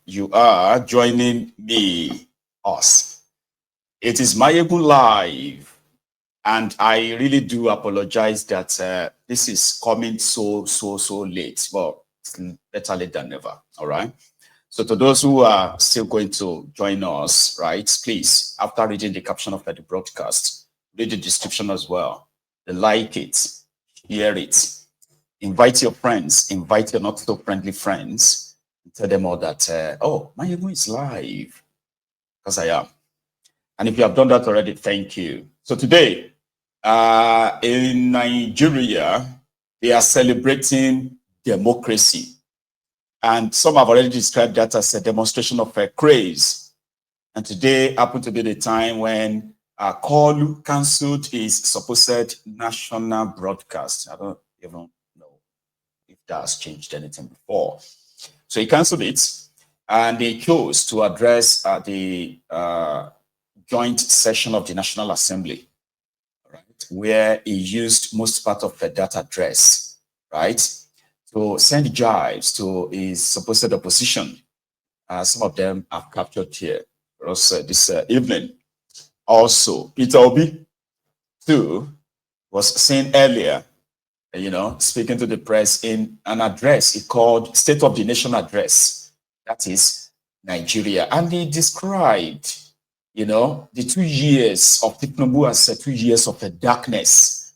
You are joining us. It is Mayegun Live, and I really do apologize that this is coming so late. Well, it's better late than never. All right. So to those who are still going to join us, right, please, after reading the caption of the broadcast, read the description as well. Like it, share it, invite your friends, invite your not so friendly friends, and tell them all that, oh, Mayegun is live, because I am. And if you have done that already, thank you. So today, in Nigeria, they are celebrating democracy. And some have already described that as a demonstration of a craze. And today happened to be the time when Koolu cancelled his supposed national broadcast. I don't even know if that has changed anything before. So he cancelled it, and they chose to address the joint session of the National Assembly, right, where he used most part of that address, right, to send jibes to his supposed opposition. Some of them are captured here for us this evening. Also, Peter Obi, too, was seen earlier, speaking to the press in an address he called State of the Nation Address. That is Nigeria. And he described, the 2 years of Tinubu as 2 years of darkness,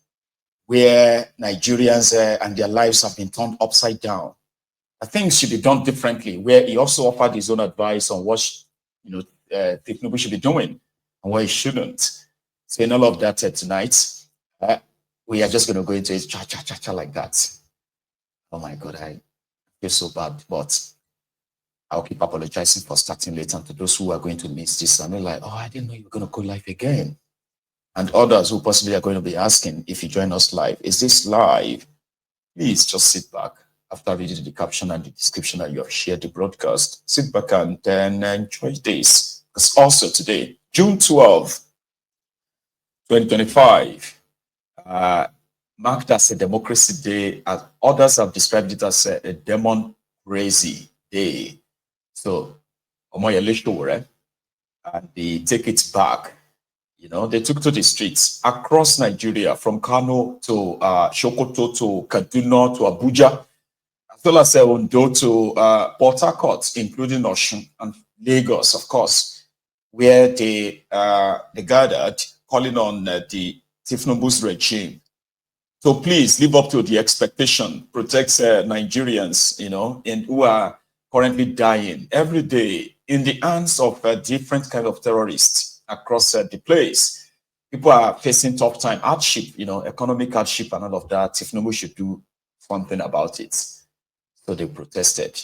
where Nigerians and their lives have been turned upside down. Things should be done differently, where he also offered his own advice on what, Tinubu should be doing and what he shouldn't. Saying all of that tonight, we are just going to go into it cha like that. Oh my God, I feel so bad, but I'll keep apologizing for starting late. And to those who are going to miss this, I'm like, oh, I didn't know you were going to go live again. And others who possibly are going to be asking if you join us live, is this live? Please just sit back after reading the caption and the description and you have shared the broadcast. Sit back and then enjoy this. Because also today, June 12th, 2025, marked as a Democracy Day, as others have described it as a Demon Crazy Day. So, and they take it back. They took to the streets across Nigeria, from Kano to Sokoto to Kaduna to Abuja, as well as Ondo to Port Harcourt, including Osun and Lagos, of course, where they gathered, calling on the Tinubu's regime. So please live up to the expectation, protect Nigerians, and who are currently dying every day in the hands of different kind of terrorists across the place. People are facing tough time, hardship, economic hardship and all of that. Tinubu should do something about it. So they protested.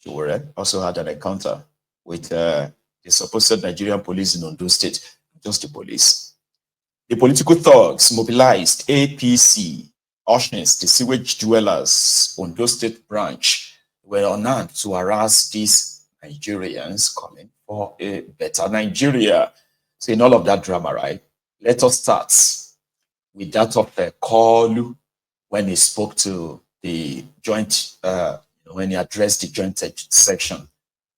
Sure. Also had an encounter with the supposed Nigerian police in Ondo State, just the police. The political thugs mobilized APC, Oshins, the sewage dwellers, Ondo State branch, were on hand to harass these Nigerians calling for a better Nigeria. So in all of that drama, right, let us start with that of Koolu when he spoke to the joint, when he addressed the joint section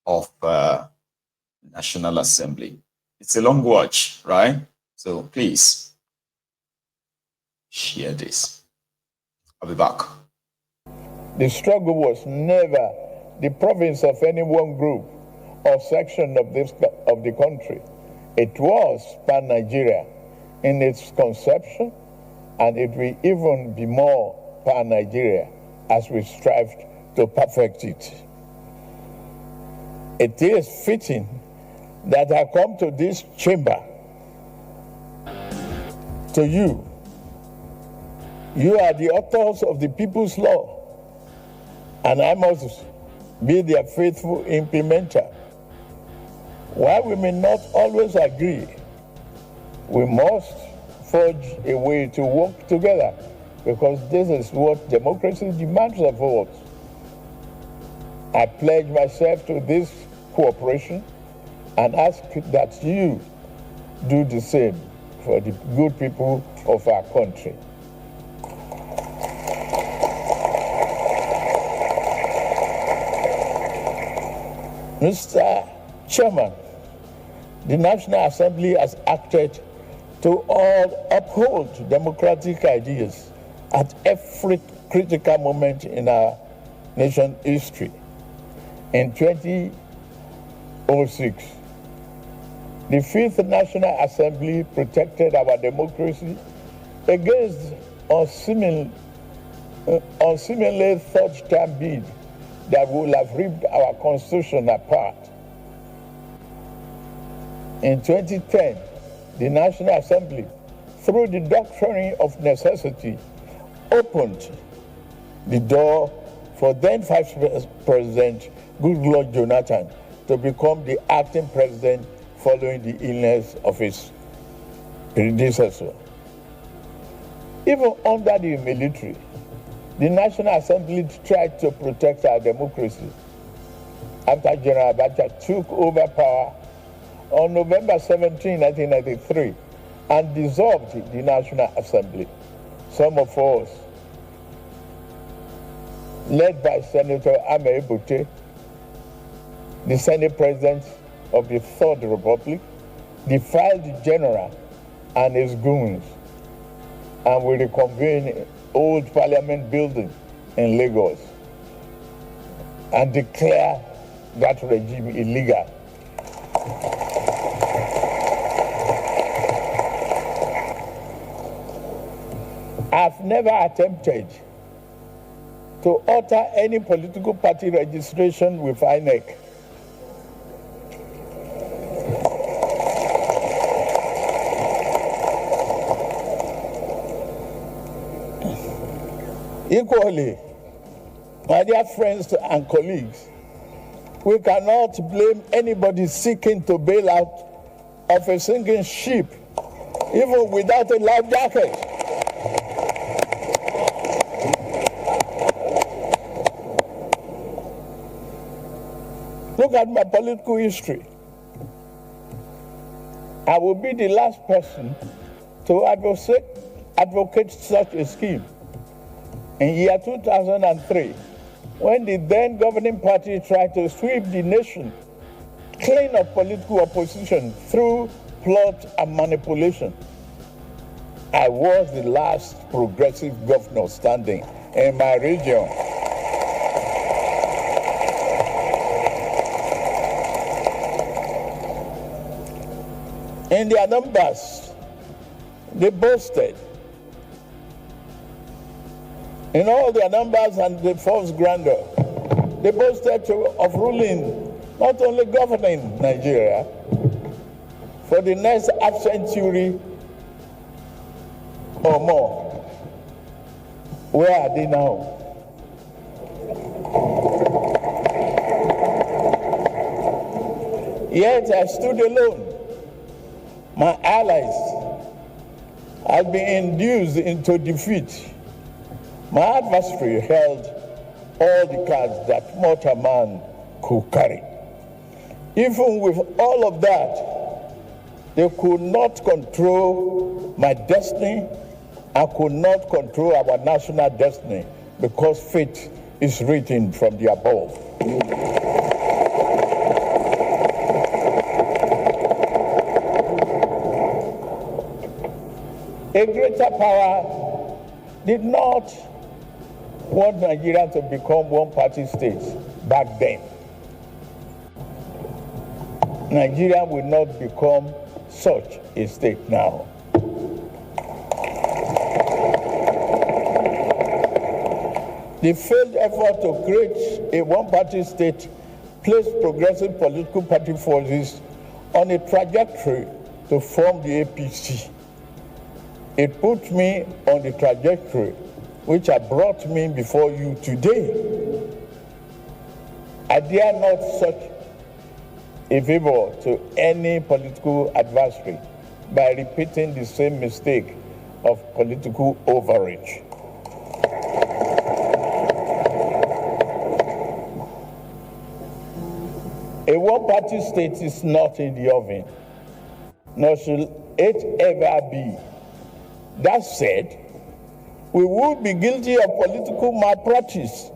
of National Assembly. It's a long watch, right? So please share this. I'll be back. The struggle was never the province of any one group or section of the country. It was pan-Nigeria in its conception, and it will even be more pan-Nigeria as we strive to perfect it. It is fitting that I come to this chamber to you. You are the authors of the people's law, and I must be their faithful implementer. While we may not always agree, we must forge a way to work together, because this is what democracy demands of us. I pledge myself to this cooperation and ask that you do the same for the good people of our country. Mr. Chairman, the National Assembly has acted to all uphold democratic ideas at every critical moment in our nation's history. In 2006, the Fifth National Assembly protected our democracy against unseemly third-term bid that would have ripped our Constitution apart. In 2010, the National Assembly, through the doctrine of necessity, opened the door for then Vice President Goodluck Jonathan to become the acting president following the illness of his predecessor. Even under the military, the National Assembly tried to protect our democracy. After General Abacha took over power on November 17, 1993, and dissolved the National Assembly, some of us, led by Senator Ame Ebute, the Senate President of the Third Republic, defied the General and his goons, and we reconvened Old Parliament Building in Lagos and declare that regime illegal. I've never attempted to alter any political party registration with INEC. Equally, my dear friends and colleagues, we cannot blame anybody seeking to bail out of a sinking ship, even without a life jacket. Look at my political history. I will be the last person to advocate such a scheme. In year 2003, when the then governing party tried to sweep the nation clean of political opposition through plot and manipulation, I was the last progressive governor standing in my region. In their numbers, they boasted. In all their numbers and the false grandeur, they boasted of ruling, not only governing Nigeria, for the next half century or more. Where are they now? Yet I stood alone. My allies had been induced into defeat. My adversary held all the cards that mortal man could carry. Even with all of that, they could not control my destiny and could not control our national destiny, because fate is written from the above. A greater power did not want Nigeria to become one-party state back then. Nigeria will not become such a state now. The failed effort to create a one-party state placed progressive political party forces on a trajectory to form the APC. It put me on the trajectory which has brought me before you today. I dare not search a favor to any political adversary by repeating the same mistake of political overreach. A one-party state is not in the oven, nor should it ever be. That said, we would be guilty of political malpractice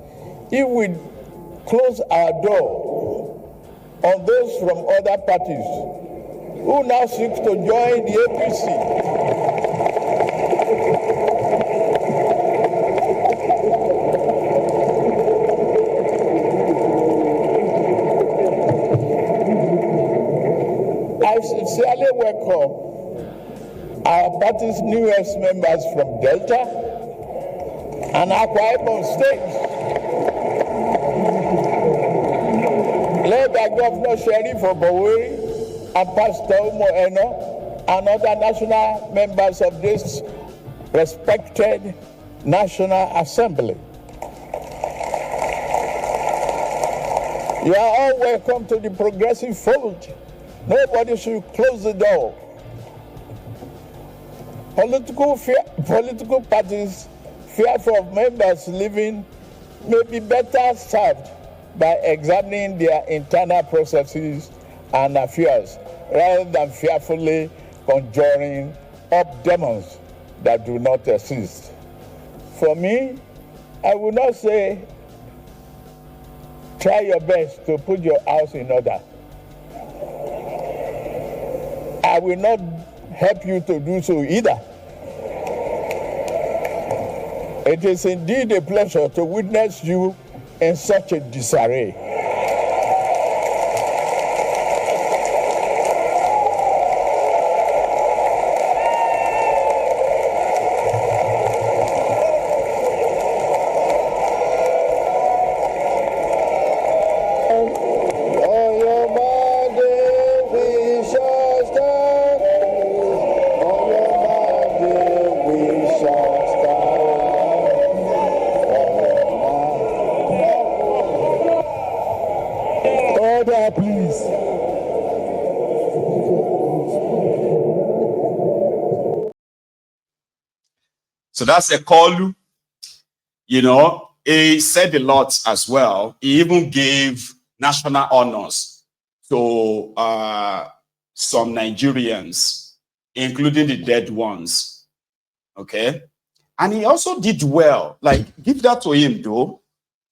if we close our door on those from other parties who now seek to join the APC. I sincerely welcome our party's newest members from Delta and Akwa Ibom states, led by Governor Sheriff Oboweri and Pastor Umo Eno and other national members of this respected National Assembly. You are all welcome to the progressive fold. Nobody should close the door. Political parties fearful of members leaving may be better served by examining their internal processes and affairs rather than fearfully conjuring up demons that do not exist. For me, I would not say try your best to put your house in order. I will not help you to do so either. It is indeed a pleasure to witness you in such a disarray. Please. So that's a Koolu. You know, he said a lot as well. He even gave national honors to some Nigerians, including the dead ones. Okay. And he also did well. Like, give that to him, though.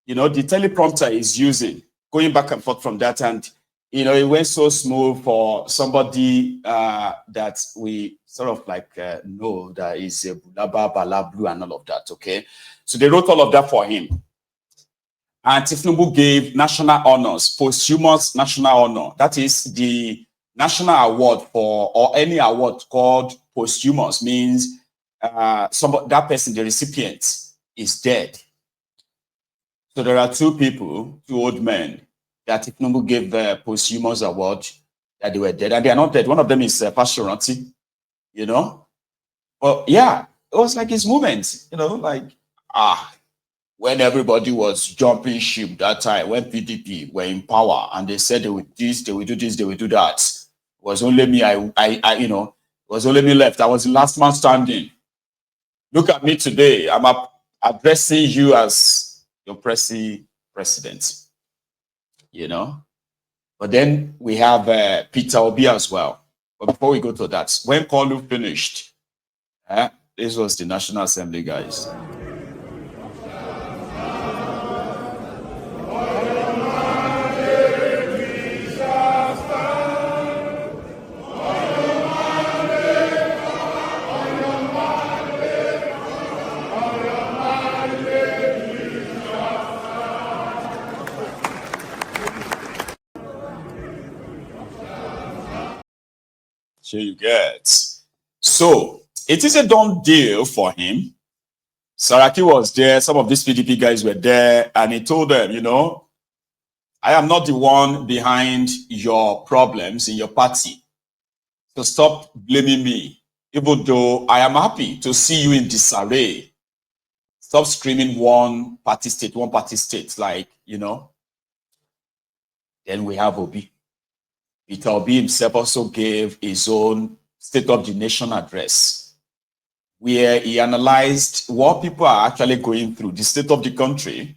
You know, the teleprompter is using, going back and forth from that, and you know, it went so smooth for somebody that we sort of like know that is a Bulaba, Balablu, and all of that. Okay, so they wrote all of that for him, and Tifnubu gave national honors, posthumous national honor. That is the national award for, or any award called posthumous, means that person, the recipient, is dead. So there are two people, two old men, that Tifnubu gave the posthumous award, that they were dead, and they are not dead. One of them is Pastor Ranti, you know. But yeah, it was like his moment, you know, like when everybody was jumping ship that time, when PDP were in power, and they said they would this, they would do this, they would do that. It was only me, I you know, it was only me left. I was the last man standing. Look at me today. I'm addressing you as your president, you know. But then we have Peter Obi as well. But before we go to that, when Koolu finished, this was the National Assembly, guys. So you get. So it is a done deal for him. Saraki was there. Some of these PDP guys were there, and he told them, you know, I am not the one behind your problems in your party. So stop blaming me. Even though I am happy to see you in disarray. Stop screaming one party state, like, you know. Then we have Obi. Peter Obi himself also gave his own State of the Nation address, where he analyzed what people are actually going through, the state of the country.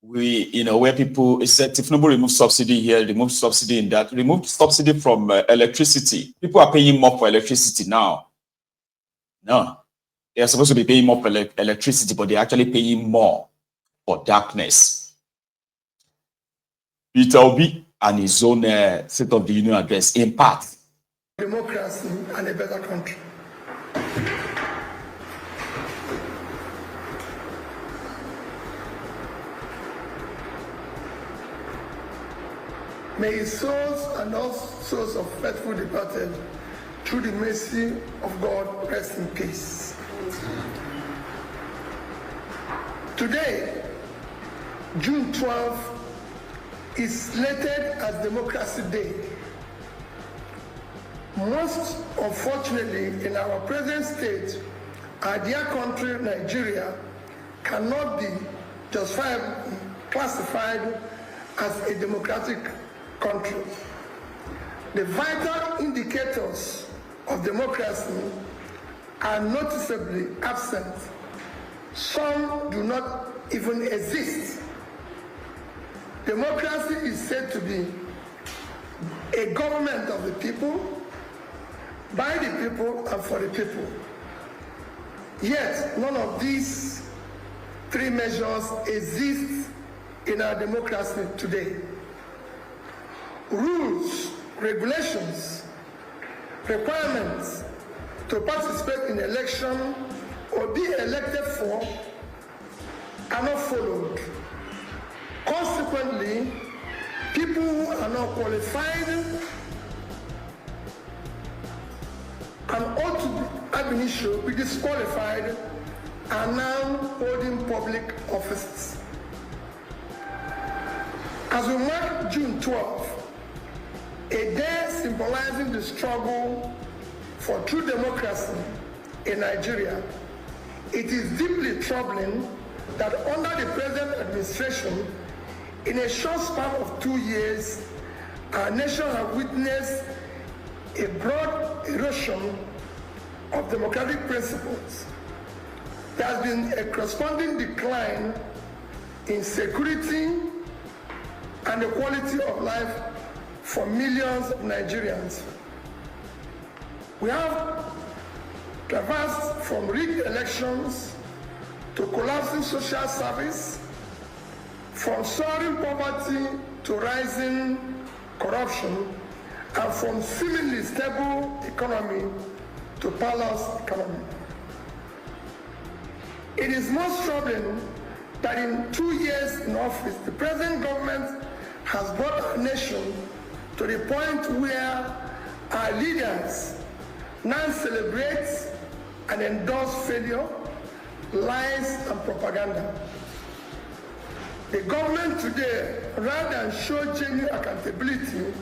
Where people, he said, Tifnubu removed subsidy here, removed subsidy in that, removed subsidy from electricity. People are paying more for electricity now. No, they are supposed to be paying more for electricity, but they're actually paying more for darkness. Peter Obi and his own State of the Union address in part. Democracy and a better country. May his souls and all souls of faithful departed, through the mercy of God, rest in peace. Today, June 12th, is slated as Democracy Day. Most unfortunately, in our present state, our dear country, Nigeria, cannot be justifiably classified as a democratic country. The vital indicators of democracy are noticeably absent. Some do not even exist. Democracy is said to be a government of the people, by the people, and for the people. Yet, none of these three measures exist in our democracy today. Rules, regulations, requirements to participate in election or be elected for are not followed. Consequently, people who are not qualified and ought to have been issued, be disqualified, are now holding public offices. As we mark June 12th, a day symbolizing the struggle for true democracy in Nigeria, it is deeply troubling that under the present administration, in a short span of 2 years, our nation has witnessed a broad erosion of democratic principles. There has been a corresponding decline in security and the quality of life for millions of Nigerians. We have traversed from rigged elections to collapsing social service, from soaring poverty to rising corruption, and from seemingly stable economy to perilous economy. It is most troubling that in 2 years in office, the present government has brought our nation to the point where our leaders now celebrate and endorse failure, lies, and propaganda. The government today, rather than show genuine accountability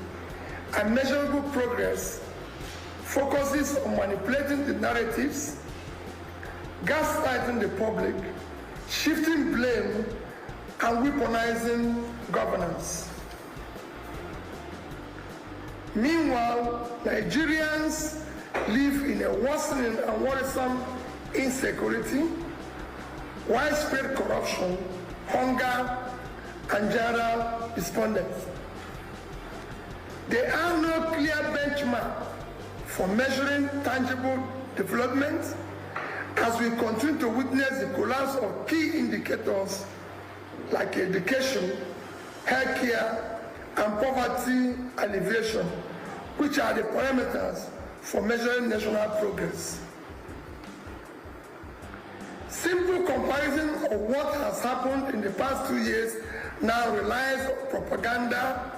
and measurable progress, focuses on manipulating the narratives, gaslighting the public, shifting blame, and weaponizing governance. Meanwhile, Nigerians live in a worsening and worrisome insecurity, widespread corruption, hunger, and general despondence. There are no clear benchmarks for measuring tangible development as we continue to witness the collapse of key indicators like education, healthcare, and poverty alleviation, which are the parameters for measuring national progress. Simple comparison of what has happened in the past 2 years now relies on propaganda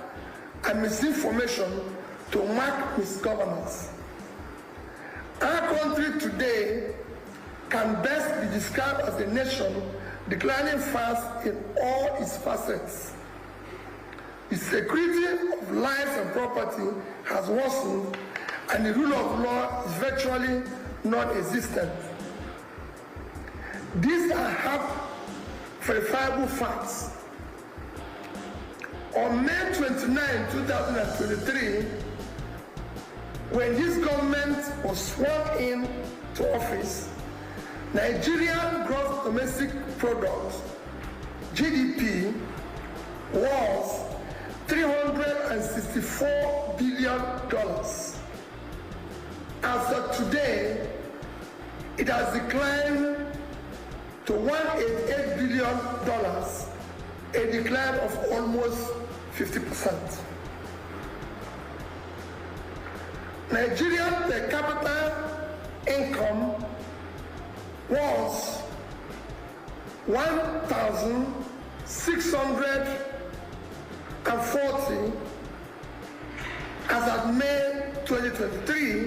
and misinformation to mark misgovernance. Our country today can best be described as a nation declining fast in all its facets. The security of lives and property has worsened, and the rule of law is virtually non-existent. These are verifiable facts. On May 29, 2023, when this government was sworn in to office, Nigerian gross domestic product, GDP, was $364 billion. As of today, it has declined to $188 billion, a decline of almost 50%. Nigerian per capita income was 1,640 as at May 2023,